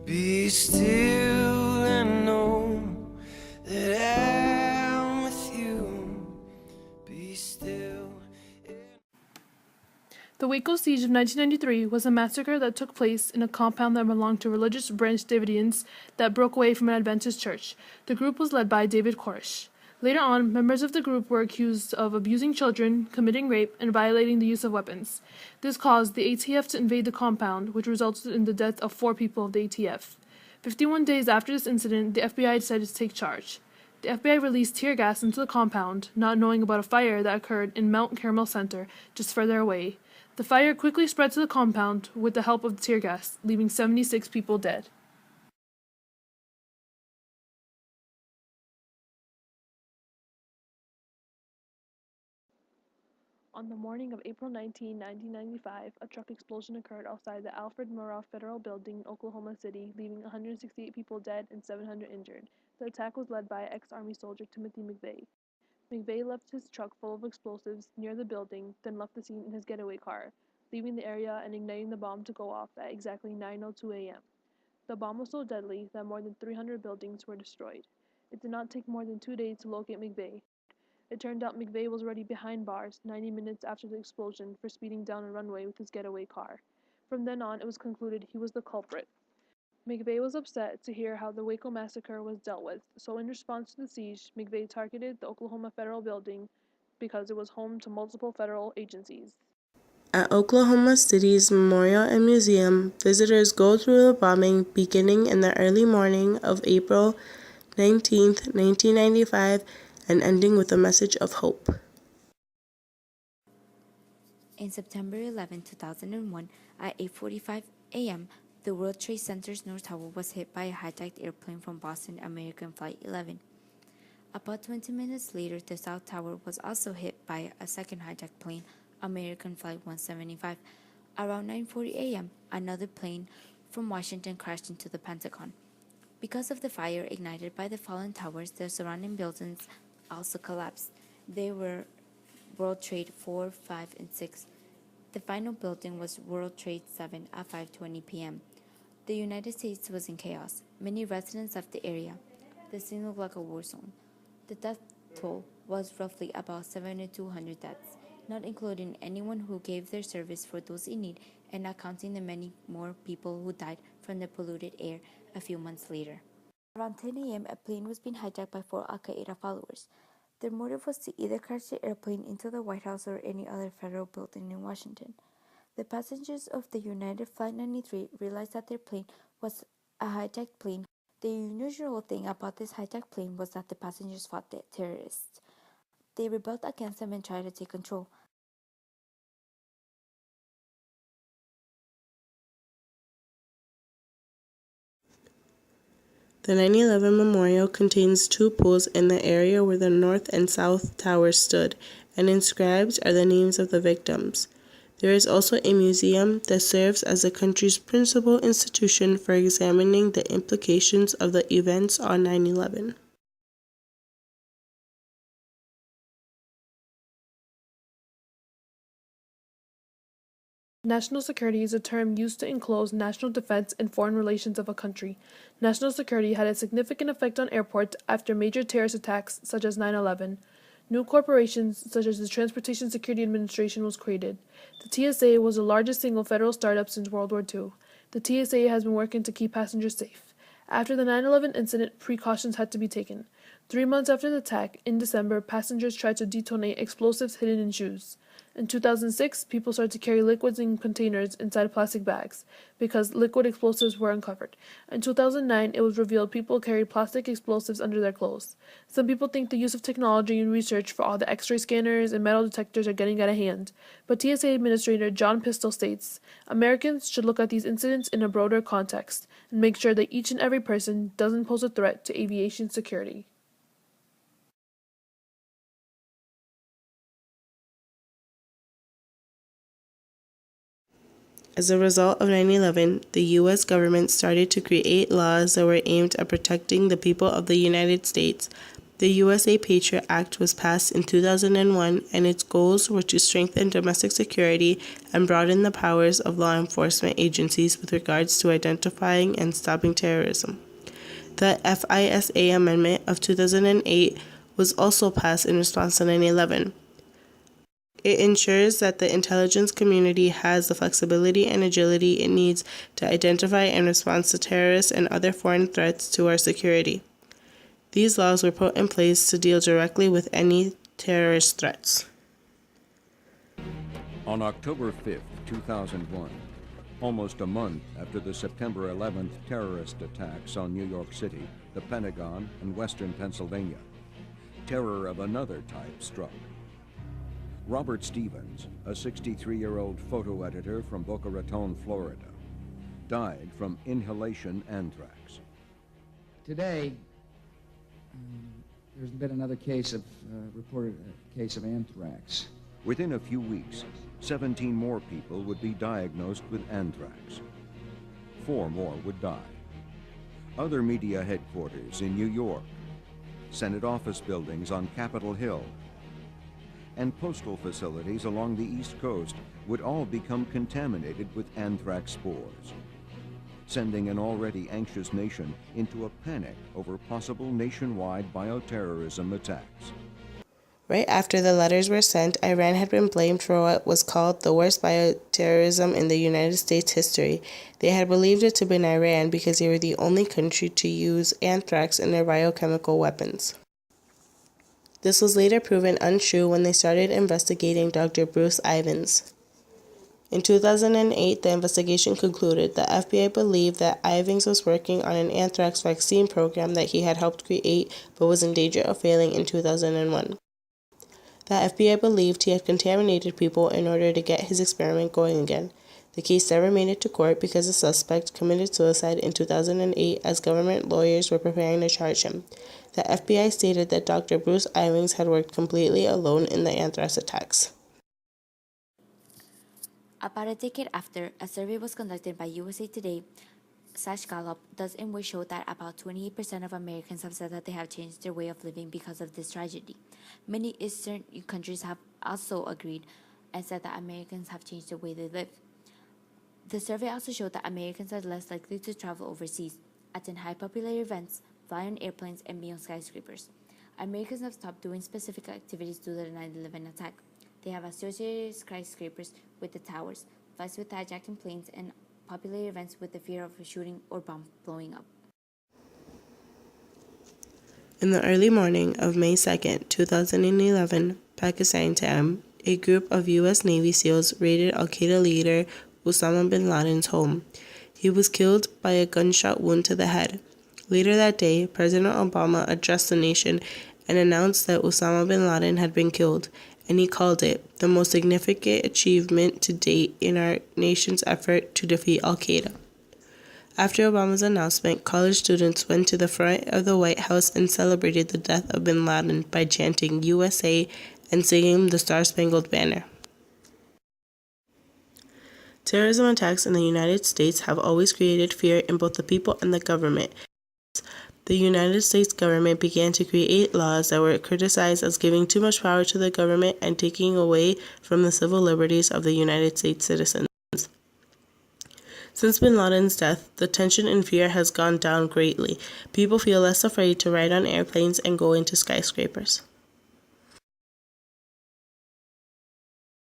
Be still and know that I'm with you. Be still. The Waco Siege of 1993 was a massacre that took place in a compound that belonged to religious Branch Davidians that broke away from an Adventist church. The group was led by David Koresh. Later on, members of the group were accused of abusing children, committing rape, and violating the use of weapons. This caused the ATF to invade the compound, which resulted in the death of 4 people of the ATF. 51 days after this incident, the FBI decided to take charge. The FBI released tear gas into the compound, not knowing about a fire that occurred in Mount Carmel Center, just further away. The fire quickly spread to the compound with the help of the tear gas, leaving 76 people dead. On the morning of April 19, 1995, a truck explosion occurred outside the Alfred Murrah Federal Building in Oklahoma City, leaving 168 people dead and 700 injured. The attack was led by ex-Army soldier Timothy McVeigh. McVeigh left his truck full of explosives near the building, then left the scene in his getaway car, leaving the area and igniting the bomb to go off at exactly 9:02 a.m. The bomb was so deadly that more than 300 buildings were destroyed. It did not take more than 2 days to locate McVeigh. It turned out McVeigh was already behind bars 90 minutes after the explosion for speeding down a runway with his getaway car. From then on, it was concluded he was the culprit. McVeigh was upset to hear how the Waco massacre was dealt with, so in response to the siege, McVeigh targeted the Oklahoma Federal Building because it was home to multiple federal agencies. At Oklahoma City's Memorial and Museum, visitors go through the bombing beginning in the early morning of April 19, 1995, and ending with a message of hope. On September 11, 2001, at 8:45 a.m., the World Trade Center's North Tower was hit by a hijacked airplane from Boston American Flight 11. About 20 minutes later, the South Tower was also hit by a second hijacked plane, American Flight 175. Around 9:40 a.m., another plane from Washington crashed into the Pentagon. Because of the fire ignited by the fallen towers, the surrounding buildings also collapsed. They were World Trade 4, 5, and 6. The final building was World Trade 7 at 5:20 p.m. The United States was in chaos. Many residents left the area. The scene looked like a war zone. The death toll was roughly about 7,200 deaths, not including anyone who gave their service for those in need and not counting the many more people who died from the polluted air a few months later. Around 10 a.m., a plane was being hijacked by 4 Al-Qaeda followers. Their motive was to either crash the airplane into the White House or any other federal building in Washington. The passengers of the United Flight 93 realized that their plane was a hijacked plane. The unusual thing about this hijacked plane was that the passengers fought the terrorists. They rebelled against them and tried to take control. The 9/11 Memorial contains 2 pools in the area where the North and South Towers stood, and inscribed are the names of the victims. There is also a museum that serves as the country's principal institution for examining the implications of the events on 9/11. National security is a term used to enclose national defense and foreign relations of a country. National security had a significant effect on airports after major terrorist attacks such as 9/11. New corporations such as the Transportation Security Administration was created. The TSA was the largest single federal startup since World War II. The TSA has been working to keep passengers safe. After the 9/11 incident, precautions had to be taken. 3 months after the attack, in December, passengers tried to detonate explosives hidden in shoes. In 2006, people started to carry liquids in containers inside plastic bags because liquid explosives were uncovered. In 2009, it was revealed people carried plastic explosives under their clothes. Some people think the use of technology and research for all the X-ray scanners and metal detectors are getting out of hand. But TSA Administrator John Pistol states, Americans should look at these incidents in a broader context and make sure that each and every person doesn't pose a threat to aviation security. As a result of 9/11, the U.S. government started to create laws that were aimed at protecting the people of the United States. The USA Patriot Act was passed in 2001, and its goals were to strengthen domestic security and broaden the powers of law enforcement agencies with regards to identifying and stopping terrorism. The FISA Amendment of 2008 was also passed in response to 9/11. It ensures that the intelligence community has the flexibility and agility it needs to identify and respond to terrorists and other foreign threats to our security. These laws were put in place to deal directly with any terrorist threats. On October 5, 2001, almost a month after the September 11th terrorist attacks on New York City, the Pentagon, and western Pennsylvania, terror of another type struck. Robert Stevens, a 63-year-old photo editor from Boca Raton, Florida, died from inhalation anthrax. Today, there's been another reported case of anthrax. Within a few weeks, 17 more people would be diagnosed with anthrax. 4 more would die. Other media headquarters in New York, Senate office buildings on Capitol Hill, and postal facilities along the East Coast would all become contaminated with anthrax spores, sending an already anxious nation into a panic over possible nationwide bioterrorism attacks. Right after the letters were sent, Iran had been blamed for what was called the worst bioterrorism in the United States history. They had believed it to be Iran because they were the only country to use anthrax in their biochemical weapons. This was later proven untrue when they started investigating Dr. Bruce Ivins. In 2008, the investigation concluded the FBI believed that Ivins was working on an anthrax vaccine program that he had helped create but was in danger of failing in 2001. The FBI believed he had contaminated people in order to get his experiment going again. The case never made it to court because the suspect committed suicide in 2008 as government lawyers were preparing to charge him. The FBI stated that Dr. Bruce Ivins had worked completely alone in the anthrax attacks. About a decade after, a survey was conducted by USA Today /Gallup in which showed that about 28% of Americans have said that they have changed their way of living because of this tragedy. Many Eastern countries have also agreed and said that Americans have changed the way they live. The survey also showed that Americans are less likely to travel overseas, attend high-populated events, fly on airplanes, and be on skyscrapers. Americans have stopped doing specific activities due to the 9/11 attack. They have associated skyscrapers with the towers, flights with hijacking planes, and populated events with the fear of a shooting or bomb blowing up. In the early morning of May 2, 2011, Pakistan time, a group of U.S. Navy SEALs raided al-Qaeda leader Osama bin Laden's home. He was killed by a gunshot wound to the head. Later that day, President Obama addressed the nation and announced that Osama bin Laden had been killed, and he called it the most significant achievement to date in our nation's effort to defeat al-Qaeda. After Obama's announcement, college students went to the front of the White House and celebrated the death of bin Laden by chanting USA and singing the Star-Spangled Banner. Terrorism attacks in the United States have always created fear in both the people and the government. The United States government began to create laws that were criticized as giving too much power to the government and taking away from the civil liberties of the United States citizens. Since bin Laden's death, the tension and fear has gone down greatly. People feel less afraid to ride on airplanes and go into skyscrapers.